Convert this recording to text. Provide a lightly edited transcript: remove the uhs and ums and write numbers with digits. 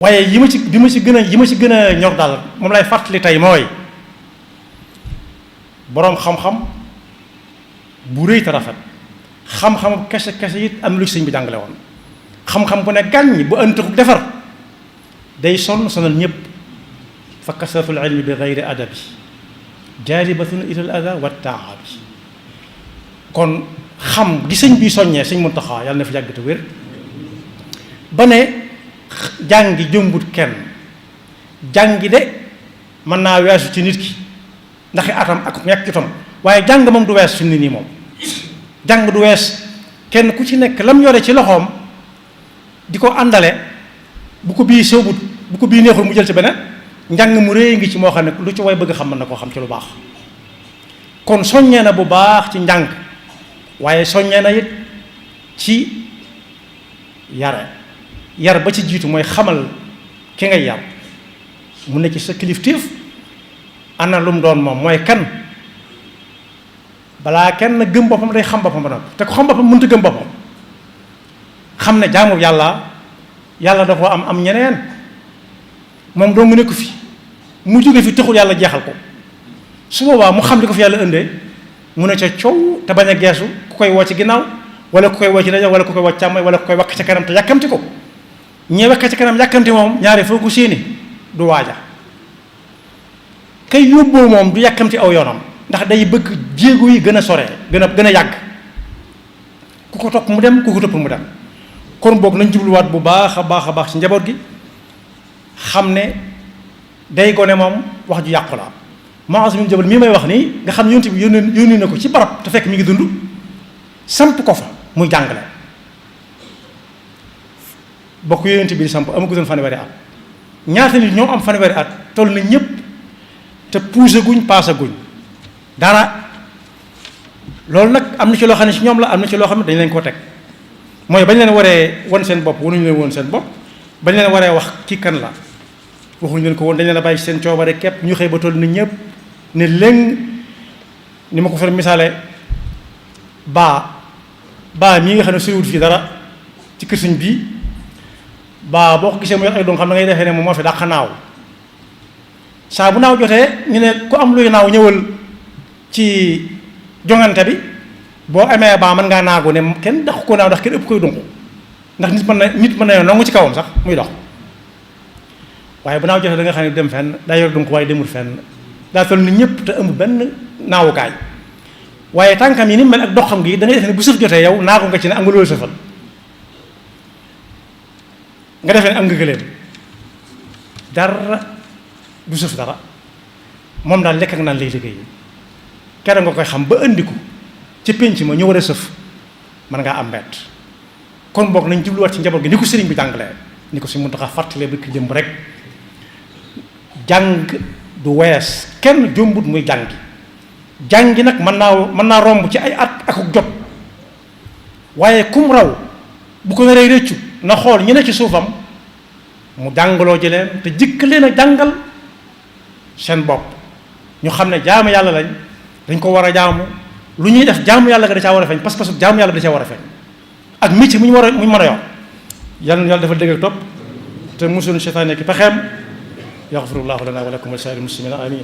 waaye yi ma ci gën a ñor daal moom lay fàttali tey mooy boroom xam-xam bu rëy te rafet xam-xam kese kese it am lu ci sëñ bi jàngale woon xam-xam bu ne gàññ bu ëntëxu defar day sonal ñépp fa kasratul ilmi bi gayri adabi jaalibatun ilal ada wa taabi kon xam gi sëñ bi soññee sëñ Muntaxa yàlla na fi yàgg te wér ba ne jàngi jëmbut kenn jàngi de mën naa weesu ci nit ki ndax atam ak ñàkk jotam waaye jàng moom du wees fi nit nii moom jàng du wees kenn ku ci nekk lam yore ci loxoom di ko àndale bu ko bii sëwbut bu ko bii neexul mu jël ci beneen njàng mu réy ngi ci moo xam ne lu ci way bëgg xam mën na koo xam ci lu baax kon soññee na bu baax ci njàng waaye soññee na it ci yar ba ci jiitu mooy xamal ki ngay yar mu ne ci sa kilifteef ana lu mu doon moom mooy kan balaa kenn gëm boppam day xam boppam ba noppi te ko xam boppam mënut a gëm boppam xam ne jaamu yàlla da koo am ñeneen moom doo nga nekku fi mu jóge fi taxul yàlla jeexal ko su boobaa mu xam li ko fi yàlla indee mu ne ca coow te bañ a geesu ku koy woo ci ginnaaw wala ku koy woo ci rajo wala ku koy woo ci càmmoñ wala ku koy wakk ca kanam te yàkkamti ko ñee wakk ca kanam yàkkamti moom ñaari foo ko séeni du waaja kay yóbboo moom du yàkkamti aw yoonam ndax day bëgg jéego yi gën a sore gën a yàgg ku ko topp mu dem ku ko topp mu dem kon boog nañ jubluwaat bu baax a baax ci njaboot gi xam ne day gone moom wax ju yàqu la Muaz bin Jabal mii may wax nii nga xam ne yonent bi yónni na ko ci barab te fekk mi ngi dund samp ko fa muy jàngale bokk yonent bi di samp amagutoon fanweeri at ñaata nit ñoo am fanweeri at toll na ñëpp te puuse guñ paasa guñ dara loolu nag am na ci loo xam ne ci ñoom la am na ci loo xam ne dañ leen koo teg mooy bañ leen waree won seen bopp wanuñu leen woon seen bopp bañ leen waree wax kii kan la waxuñu leen ko woon dañ leen a bàyyi seen coobare képp ñu xëy ba toll ni ñëpp ne léng ni ma ko fa misaale baa mii nga xam ne soriwut fii dara ci kër sëñ bii baa boo ko gisee mu yor ay doom xam da ngay defee ne moom moo fi dàq naaw saa bu naaw jotee ñu ne ku am luy naaw ñëwal ci jongante bi boo amee baa mën ngaa naagu ne kenn daq ko naaw ndax kenn ëpp koy dunq ndax nit mën na nongu ci kawam sax muy dox waaye bu naaw jotee da nga xam ne dem fenn daa yor dunq waaye demul fenn daa toll ni ñëpp te ëmb benn naawukaay waaye tànkam yi ni mel ak doxam gi da ngay def ne bu sëf jotee yow naagu nga ci ne am nga loolu sëfal nga defee ne am nga gëléem dara du sëf dara moom daal lekk ak naan lay liggéey kere nga koy xam ba indi ko ci pénc ma ñu war a sëf mën ngaa am mbett kon boog nañ jubluwaat ci njaboot gi ni ko sëriñ bi jàngalee ni ko si mun taxa fàttalee bi ki jëm rek jàng du wees kenn jombut muy jàngi nag mën naa romb ci ay at akuk jot waaye kum raw bu ko naree réccu na xool ñi ne ci suufam mu jàngaloo ji leen te jëkk leen a jàngal seen bopp ñu xam ne jaamu yàlla lañ dañ ko war a jaamu lu ñuy def jaamu yàlla ga da caa war a feeñ parce que jaamu yàlla da caa war a feeñ ak métier mu ñu mën a yor yàlla dafa dëgg ak topp te musul seytaane ki pexeem yaxfirullahu lana wa lakum wa saa'iril muslimina amin